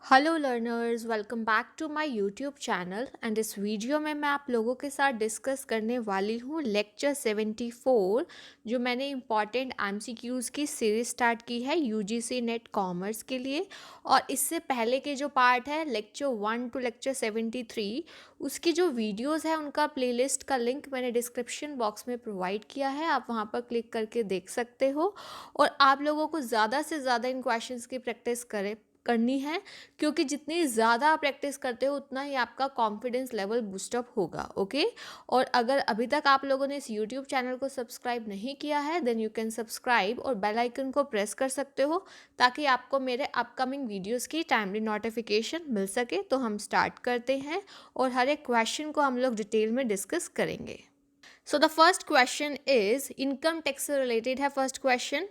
Hello learners, welcome back to my YouTube channel and इस video में मैं आप लोगों के साथ डिस्कस करने वाली हूँ लेक्चर 74 जो मैंने इम्पॉर्टेंट एमसीक्यूज़ की सीरीज स्टार्ट की है यूजीसी नेट कॉमर्स के लिए। और इससे पहले के जो पार्ट है लेक्चर 1 टू लेक्चर 73 उसकी जो वीडियोस है उनका प्लेलिस्ट का लिंक मैंने डिस्क्रिप्शन बॉक्स में प्रोवाइड किया है, आप वहाँ पर क्लिक करके देख सकते हो। और आप लोगों को ज़्यादा से ज़्यादा इन क्वेश्चंस की प्रैक्टिस करनी है, क्योंकि जितनी ज़्यादा आप प्रैक्टिस करते हो उतना ही आपका कॉन्फिडेंस लेवल बूस्टअप होगा। ओके। और अगर अभी तक आप लोगों ने इस यूट्यूब चैनल को सब्सक्राइब नहीं किया है देन यू कैन सब्सक्राइब और बेल आइकन को प्रेस कर सकते हो ताकि आपको मेरे अपकमिंग वीडियोस की टाइमली नोटिफिकेशन मिल सके। तो हम स्टार्ट करते हैं और हर एक क्वेश्चन को हम लोग डिटेल में डिस्कस करेंगे। So the first question is income tax से related है। first question,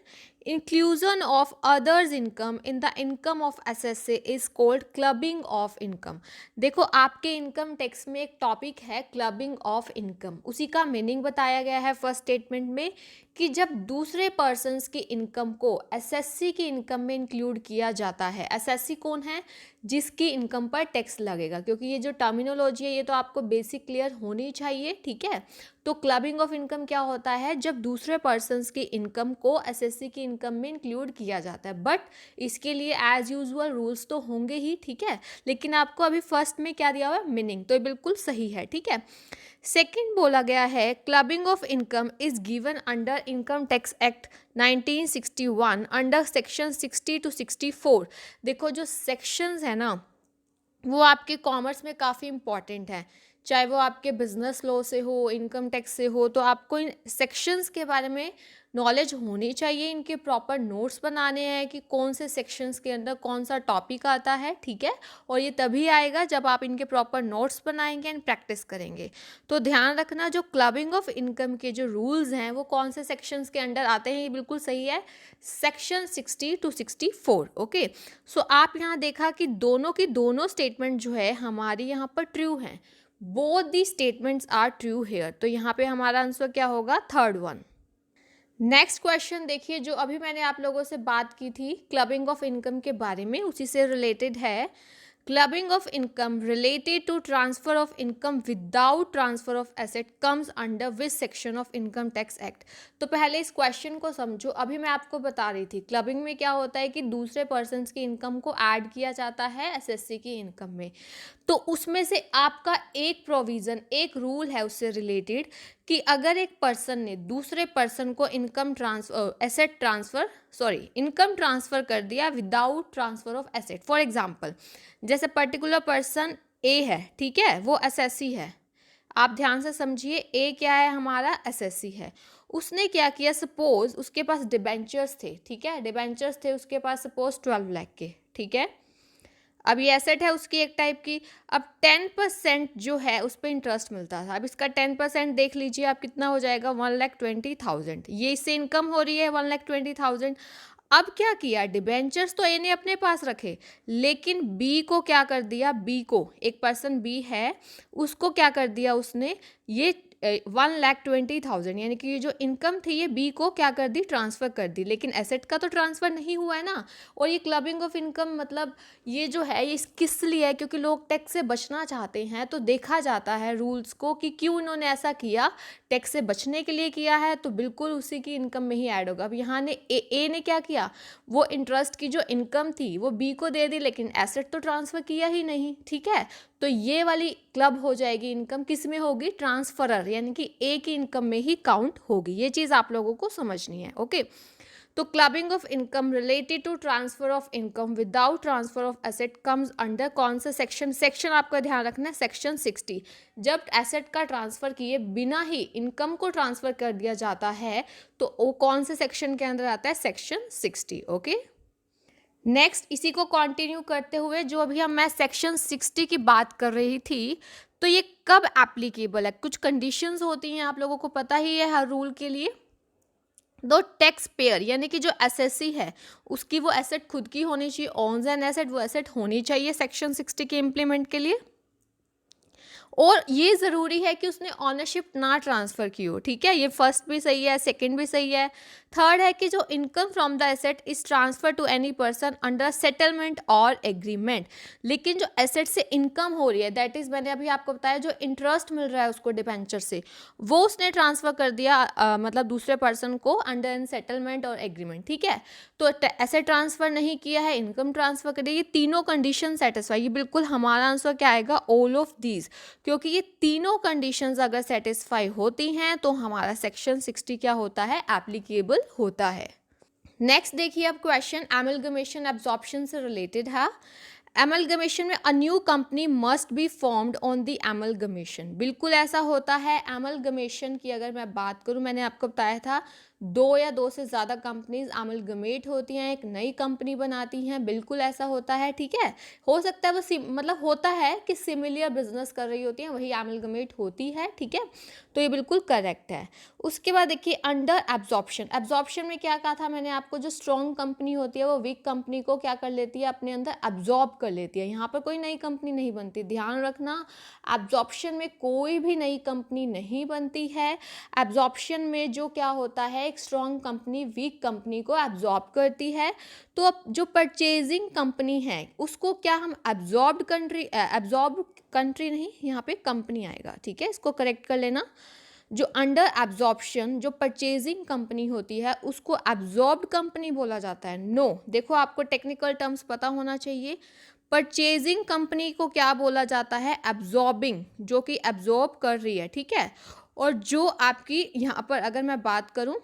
inclusion of others income in the income of SSA is called clubbing of income। देखो आपके इनकम टैक्स में एक टॉपिक है क्लबिंग ऑफ इनकम, उसी का मीनिंग बताया गया है फर्स्ट स्टेटमेंट में कि जब दूसरे पर्सन्स की इनकम को एसएससी की इनकम में इंक्लूड किया जाता है। एसएससी कौन है? जिसकी इनकम पर टैक्स लगेगा, क्योंकि ये जो टर्मिनोलॉजी है ये तो आपको बेसिक क्लियर होनी चाहिए, ठीक है। तो क्लबिंग ऑफ इनकम क्या होता है? जब दूसरे पर्सन्स की इनकम को एसएससी की इनकम में इंक्लूड किया जाता है, बट इसके लिए एज यूजुअल रूल्स तो होंगे ही, ठीक है। लेकिन आपको अभी फर्स्ट में क्या दिया हुआ है? मीनिंग, तो ये बिल्कुल सही है, ठीक है। सेकंड बोला गया है clubbing of income is given under income tax act 1961 under section 60 to 64। देखो जो सेक्शंस है ना वो आपके कॉमर्स में काफ़ी इंपॉर्टेंट है, चाहे वो आपके बिजनेस लॉ से हो, इनकम टैक्स से हो, तो आपको इन सेक्शंस के बारे में नॉलेज होनी चाहिए। इनके प्रॉपर नोट्स बनाने हैं कि कौन से सेक्शंस के अंदर कौन सा टॉपिक आता है, ठीक है। और ये तभी आएगा जब आप इनके प्रॉपर नोट्स बनाएंगे एंड प्रैक्टिस करेंगे। तो ध्यान रखना जो क्लबिंग ऑफ इनकम के जो रूल्स हैं वो कौन से सेक्शंस के अंडर आते हैं, ये बिल्कुल सही है, सेक्शन 60 टू 64। ओके। सो आप यहाँ देखा कि दोनों की दोनों स्टेटमेंट जो है हमारी यहाँ पर ट्रू हैं। Both the statements are true here, तो यहाँ पे हमारा आंसर क्या होगा? Third one. नेक्स्ट क्वेश्चन देखिए, जो अभी मैंने आप लोगों से बात की थी क्लबिंग ऑफ इनकम के बारे में, उसी से रिलेटेड है। Clubbing of income related to transfer of income without transfer of asset comes under which section of income tax act. तो पहले इस क्वेश्चन को समझो। अभी मैं आपको बता रही थी क्लबिंग में क्या होता है कि दूसरे पर्सन की इनकम को ऐड किया जाता है एसएससी की इनकम में। तो उसमें से आपका एक प्रोविज़न, एक रूल है उससे रिलेटेड कि अगर एक पर्सन ने दूसरे पर्सन को इनकम ट्रांसफ़र कर दिया without transfer of asset. For example, जैसे पर्टिकुलर पर्सन ए है, ठीक है, वो एसएससी है। आप ध्यान से समझिए, ए क्या है? हमारा एसएससी है। उसने क्या किया, सपोज उसके पास डिबेंचर्स थे, ठीक है, डिबेंचर्स थे उसके पास सपोज 12 लाख के, ठीक है। अब ये एसेट है उसकी एक टाइप की। अब 10% जो है उस पर इंटरेस्ट मिलता था। अब इसका 10% देख लीजिए आप कितना हो जाएगा? 1,20,000। ये इससे इनकम हो रही है 1,20,000। अब क्या किया, डिबेंचर्स तो ए ने अपने पास रखे, लेकिन बी को क्या कर दिया? बी को, एक पर्सन बी है, उसको क्या कर दिया उसने? ये 1,20,000 यानी कि ये जो इनकम थी ये बी को क्या कर दी? ट्रांसफ़र कर दी। लेकिन एसेट का तो ट्रांसफ़र नहीं हुआ है ना। और ये क्लबिंग ऑफ इनकम मतलब ये जो है ये किस लिए है? क्योंकि लोग टैक्स से बचना चाहते हैं, तो देखा जाता है रूल्स को कि क्यों इन्होंने ऐसा किया। टैक्स से बचने के लिए किया है तो बिल्कुल उसी की इनकम में ही ऐड होगा। अब यहाँ ने ए ने क्या किया, वो इंटरेस्ट की जो इनकम थी वो बी को दे दी, लेकिन एसेट तो ट्रांसफ़र किया ही नहीं, ठीक है। तो ये वाली क्लब हो जाएगी इनकम, किस में होगी? ट्रांसफरर, यानी कि ए की इनकम में ही काउंट होगी। ये चीज़ आप लोगों को समझनी है, ओके। तो clubbing of income related to transfer of income without transfer of asset comes under कौन सा सेक्शन? सेक्शन आपका ध्यान रखना है, सेक्शन 60। जब एसेट का ट्रांसफर किए बिना ही इनकम को ट्रांसफर कर दिया जाता है तो वो कौन से सेक्शन के अंदर आता है? Section 60, okay. नेक्स्ट इसी को कंटिन्यू करते हुए जो अभी मैं सेक्शन 60 की बात कर रही थी, तो ये कब एप्लीकेबल है? कुछ कंडीशंस होती हैं, आप लोगों को पता ही है हर रूल के लिए। दो टैक्स पेयर यानी कि जो एसएससी है उसकी वो एसेट खुद की होनी चाहिए, ओन्स एन एसेट, वो एसेट होनी चाहिए सेक्शन 60 के इम्प्लीमेंट के लिए। और ये ज़रूरी है कि उसने ऑनरशिप ना ट्रांसफ़र की हो, ठीक है। ये फर्स्ट भी सही है, सेकंड भी सही है। थर्ड है कि जो income from the asset is transfer to any person under settlement और एग्रीमेंट। लेकिन जो एसेट से इनकम हो रही है, दैट इज़ मैंने अभी आपको बताया जो इंटरेस्ट मिल रहा है उसको डिबेंचर से, वो उसने ट्रांसफ़र कर दिया मतलब दूसरे पर्सन को अंडर एन सेटलमेंट और एग्रीमेंट, ठीक है। तो एसेट ट्रांसफ़र नहीं किया है, इनकम ट्रांसफ़र करिए, ये तीनों कंडीशन सेटिस्फाई, ये बिल्कुल हमारा आंसर क्या आएगा, ऑल ऑफ दीज। क्योंकि ये तीनों कंडीशंस अगर सेटिस्फाई होती हैं तो हमारा सेक्शन 60 क्या होता है, एप्लीकेबल होता है। नेक्स्ट देखिए अब क्वेश्चन एमलगमेशन एब्जॉर्प्शन से रिलेटेड है। एमलगमेशन में a new company must be formed on the amalgamation, बिल्कुल ऐसा होता है। एमलगमेशन की अगर मैं बात करूं, मैंने आपको बताया था दो या दो से ज़्यादा कंपनीज एमलगमेट होती हैं, एक नई कंपनी बनाती हैं, बिल्कुल ऐसा होता है, ठीक है। हो सकता है वो मतलब होता है कि सिमिलर बिजनेस कर रही होती हैं, वही एमलगमेट होती है, ठीक है। तो ये बिल्कुल करेक्ट है। उसके बाद देखिए अंडर एब्जॉर्प्शन, एब्जॉर्प्शन में क्या कहा था मैंने आपको, जो स्ट्रॉन्ग कंपनी होती है वो वीक कंपनी को क्या कर लेती है, अपने अंदर एब्जॉर्ब कर लेती है। यहाँ पर कोई नई कंपनी नहीं बनती, ध्यान रखना। एब्जॉर्प्शन में कोई भी नई कंपनी नहीं बनती है। एब्जॉर्प्शन में जो क्या होता है, एक स्ट्रॉन्ग कंपनी वीक कंपनी को एब्जॉर्ब करती है। तो अब जो परचेजिंग कंपनी है उसको क्या हम एब्जॉर्ब कंट्री नहीं, यहाँ पे कंपनी आएगा, ठीक है, इसको करेक्ट कर लेना। जो अंडर एब्जॉर्प्शन जो परचेजिंग कंपनी होती है उसको एब्जॉर्ब्ड कंपनी बोला जाता है। नो, देखो आपको टेक्निकल टर्म्स पता होना चाहिए। परचेजिंग कंपनी को क्या बोला जाता है, एब्जॉर्बिंग, जो कि एब्जॉर्ब कर रही है, ठीक है। और जो आपकी यहाँ पर अगर मैं बात करूँ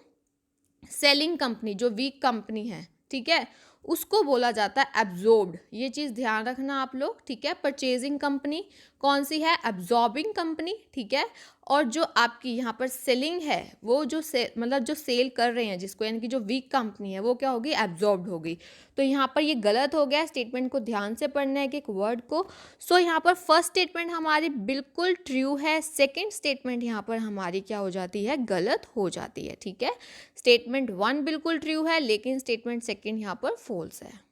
सेलिंग कंपनी, जो वीक कंपनी है, ठीक है, उसको बोला जाता है एब्जॉर्ब्ड। ये चीज़ ध्यान रखना आप लोग, ठीक है। परचेजिंग कंपनी कौन सी है, एब्जॉर्बिंग कंपनी, ठीक है। और जो आपकी यहाँ पर सेलिंग है, वो जो मतलब जो सेल कर रहे हैं जिसको, यानी कि जो वीक कंपनी है वो क्या होगी, एब्जॉर्ब्ड होगी। तो यहाँ पर ये गलत हो गया, स्टेटमेंट को ध्यान से पढ़ना है कि एक वर्ड को। सो यहाँ पर फर्स्ट स्टेटमेंट हमारी बिल्कुल ट्रू है, सेकेंड स्टेटमेंट यहाँ पर हमारी क्या हो जाती है, गलत हो जाती है, ठीक है। स्टेटमेंट 1 बिल्कुल ट्रू है, लेकिन स्टेटमेंट सेकेंड यहाँ पर फॉल्स है।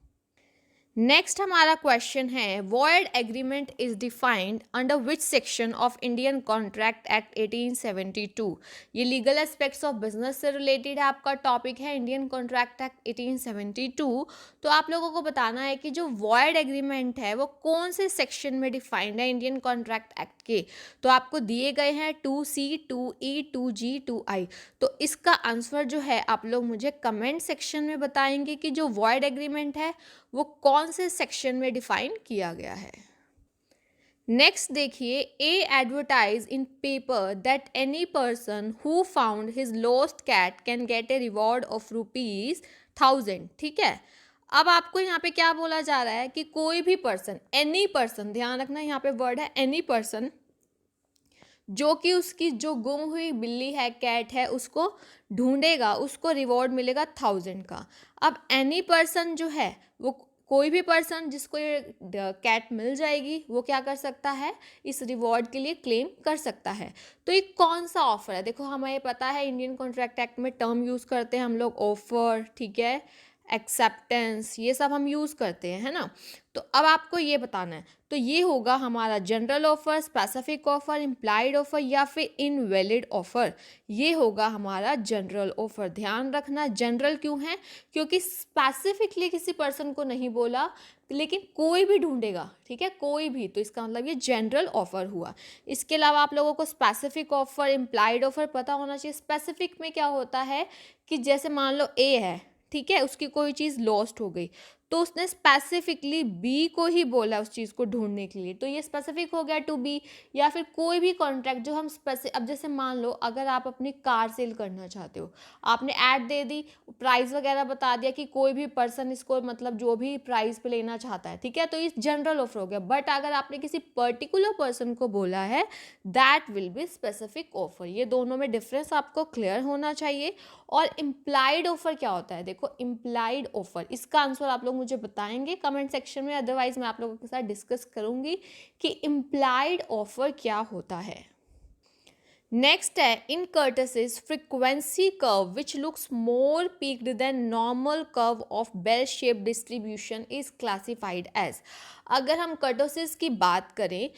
नेक्स्ट हमारा क्वेश्चन है void agreement is defined under which section of Indian contract act 1872। ये लीगल एस्पेक्ट्स ऑफ बिजनेस से रिलेटेड है, आपका टॉपिक है इंडियन कॉन्ट्रैक्ट एक्ट 1872। तो आप लोगों को बताना है कि जो वॉइड एग्रीमेंट है वो कौन से सेक्शन में डिफाइंड है इंडियन कॉन्ट्रैक्ट एक्ट के। तो आपको दिए गए हैं 2C 2E 2G 2I। तो इसका आंसर जो है आप लोग मुझे कमेंट सेक्शन में बताएंगे कि जो वॉइड एग्रीमेंट है वो कौन से सेक्शन में डिफाइन किया गया है। नेक्स्ट देखिए a advertise in paper that any person who found his lost cat can get a reward of ₹1000, ठीक है। अब आपको यहाँ पे क्या बोला जा रहा है कि कोई भी पर्सन, एनी पर्सन, ध्यान रखना यहाँ पे वर्ड है एनी पर्सन, जो कि उसकी जो गुम हुई बिल्ली है, कैट है, उसको ढूंढेगा, उसको रिवॉर्ड मिलेगा 1000 का। अब एनी पर्सन जो है वो कोई भी पर्सन जिसको ये कैट मिल जाएगी वो क्या कर सकता है, इस रिवॉर्ड के लिए क्लेम कर सकता है। तो ये कौन सा ऑफर है, देखो हमें पता है इंडियन कॉन्ट्रैक्ट एक्ट में टर्म यूज़ करते हैं हम लोग, ऑफर, ठीक है, एक्सेप्टेंस, ये सब हम यूज़ करते हैं, है ना। तो अब आपको ये बताना है, तो ये होगा हमारा general offer, specific offer, implied offer या फिर इनवैलिड ऑफर। ये होगा हमारा जनरल ऑफर। ध्यान रखना जनरल क्यों है, क्योंकि स्पेसिफिकली किसी पर्सन को नहीं बोला, लेकिन कोई भी ढूंढेगा, ठीक है, कोई भी, तो इसका मतलब ये जनरल ऑफर हुआ। इसके अलावा आप लोगों को स्पेसिफिक ऑफर, इम्प्लाइड ऑफर पता होना चाहिए। स्पेसिफिक में क्या होता है कि जैसे मान लो ए है, ठीक है, उसकी कोई चीज़ लॉस्ट हो गई, तो उसने स्पेसिफिकली बी को ही बोला उस चीज़ को ढूंढने के लिए, तो ये स्पेसिफिक हो गया टू बी। या फिर कोई भी कॉन्ट्रैक्ट जो हम अब जैसे मान लो अगर आप अपनी कार सेल करना चाहते हो, आपने ऐड दे दी, प्राइस वगैरह बता दिया कि कोई भी पर्सन इसको मतलब जो भी प्राइस पे लेना चाहता है, ठीक है, तो ये जनरल ऑफर हो गया। बट अगर आपने किसी पर्टिकुलर पर्सन को बोला है, that will be specific offer. ये दोनों में डिफरेंस आपको क्लियर होना चाहिए। और इम्प्लाइड ऑफर क्या होता है, देखो इम्प्लाइड ऑफर, इसका आंसर आप लोग मुझे बताएंगे कमेंट सेक्शन में, अदरवाइज मैं आप लोगों के साथ डिस्कस करूंगी कि इम्प्लाइड ऑफर क्या होता है। नेक्स्ट है in kurtosis frequency curve which looks more peaked than normal curve of bell shape distribution is classified as. अगर हम कर्टोसिस की बात करें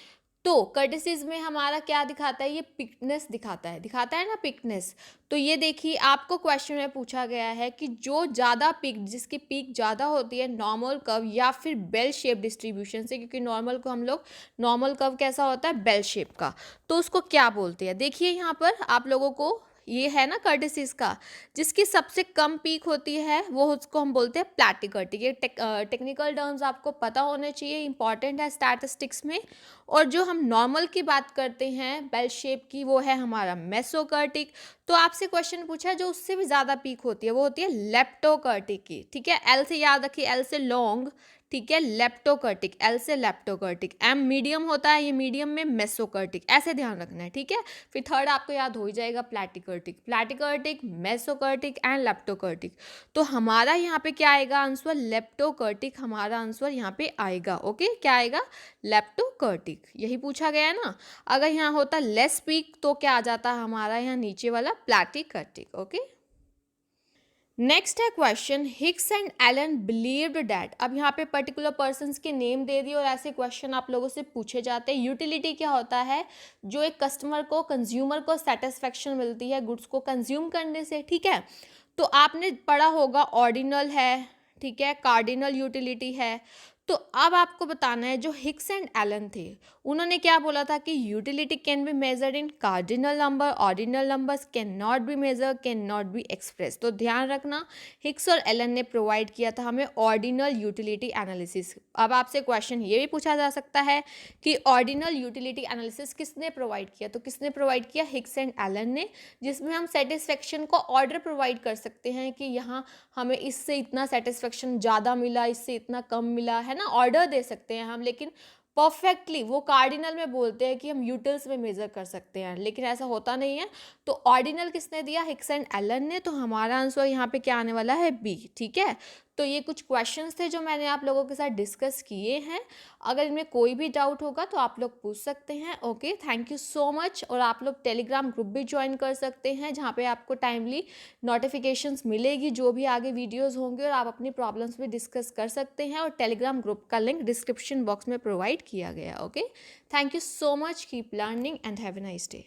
तो कर्टिसीज में हमारा क्या दिखाता है, ये पिकनेस दिखाता है ना पिकनेस। तो ये देखिए आपको क्वेश्चन में पूछा गया है कि जो ज़्यादा पिक, जिसकी पीक ज़्यादा होती है नॉर्मल कर्व या फिर बेल शेप डिस्ट्रीब्यूशन से, क्योंकि नॉर्मल को हम लोग, नॉर्मल कर्व कैसा होता है, बेल शेप का, तो उसको क्या बोलते हैं। देखिए यहाँ पर आप लोगों को ये है ना कर्टिसीज का, जिसकी सबसे कम पीक होती है वो उसको हम बोलते हैं प्लैटिकर्टिक। ये टेक्निकल टर्म्स आपको पता होने चाहिए, इंपॉर्टेंट है स्टैटिस्टिक्स में। और जो हम नॉर्मल की बात करते हैं बेल शेप की, वो है हमारा मेसोकर्टिक। तो आपसे क्वेश्चन पूछा है जो उससे भी ज़्यादा पीक होती है वो होती है लेप्टोकर्टिक की, ठीक है। एल से याद रखिए, एल से लॉन्ग, ठीक है, लेप्टोकर्टिक, एल से लेप्टोकर्टिक, एम मीडियम होता है, ये मीडियम में मेसोकर्टिक, ऐसे ध्यान रखना है, ठीक है। फिर थर्ड आपको याद हो ही जाएगा प्लैटिकर्टिक, मेसोकर्टिक एंड लेप्टोकर्टिक। तो हमारा यहाँ पे क्या आएगा आंसर, लेप्टोकर्टिक हमारा आंसर यहाँ पे आएगा। ओके, क्या आएगा, लेप्टोकर्टिक, यही पूछा गया है ना। अगर यहाँ होता लेस पीक तो क्या आ जाता हमारा यहाँ नीचे वाला प्लैटिकर्टिक। ओके, नेक्स्ट है question, Hicks and Allen believed that. अब यहाँ पे पर्टिकुलर पर्सन्स के नेम दे दिए और ऐसे क्वेश्चन आप लोगों से पूछे जाते हैं। यूटिलिटी क्या होता है, जो एक कस्टमर को, कंज्यूमर को सेटिस्फेक्शन मिलती है गुड्स को कंज्यूम करने से, ठीक है। तो आपने पढ़ा होगा ऑर्डिनल है, ठीक है, कार्डिनल यूटिलिटी है। तो अब आपको बताना है जो हिक्स एंड एलन थे, उन्होंने क्या बोला था कि utility can be measured in cardinal number, ordinal numbers can not be measure, can not be express. तो ध्यान रखना, हिक्स और एलन ने प्रोवाइड किया था हमें ऑर्डिनल यूटिलिटी एनालिसिस। अब आपसे क्वेश्चन ये भी पूछा जा सकता है कि ऑर्डिनल यूटिलिटी एनालिसिस किसने प्रोवाइड किया, तो किसने प्रोवाइड किया, हिक्स एंड एलन ने, जिसमें हम सेटिस्फेक्शन को ऑर्डर प्रोवाइड कर सकते हैं कि यहाँ हमें इससे इतना सेटिस्फेक्शन ज़्यादा मिला, इससे इतना कम मिला, है ना, ऑर्डर दे सकते हैं हम। लेकिन परफेक्टली वो कार्डिनल में बोलते हैं कि हम यूटिल्स में मेजर कर सकते हैं, लेकिन ऐसा होता नहीं है। तो ऑर्डिनल किसने दिया, हिक्स एंड एलन ने। तो हमारा आंसर यहाँ पे क्या आने वाला है, बी, ठीक है। तो ये कुछ क्वेश्चंस थे जो मैंने आप लोगों के साथ डिस्कस किए हैं। अगर इनमें कोई भी डाउट होगा तो आप लोग पूछ सकते हैं। Okay, thank you so much. और आप लोग टेलीग्राम ग्रुप भी ज्वाइन कर सकते हैं, जहाँ पे आपको टाइमली नोटिफिकेशंस मिलेगी जो भी आगे वीडियोस होंगे, और आप अपनी प्रॉब्लम्स भी डिस्कस कर सकते हैं। और टेलीग्राम ग्रुप का लिंक डिस्क्रिप्शन बॉक्स में प्रोवाइड किया गया। Okay, thank you so much, keep learning and have a nice day.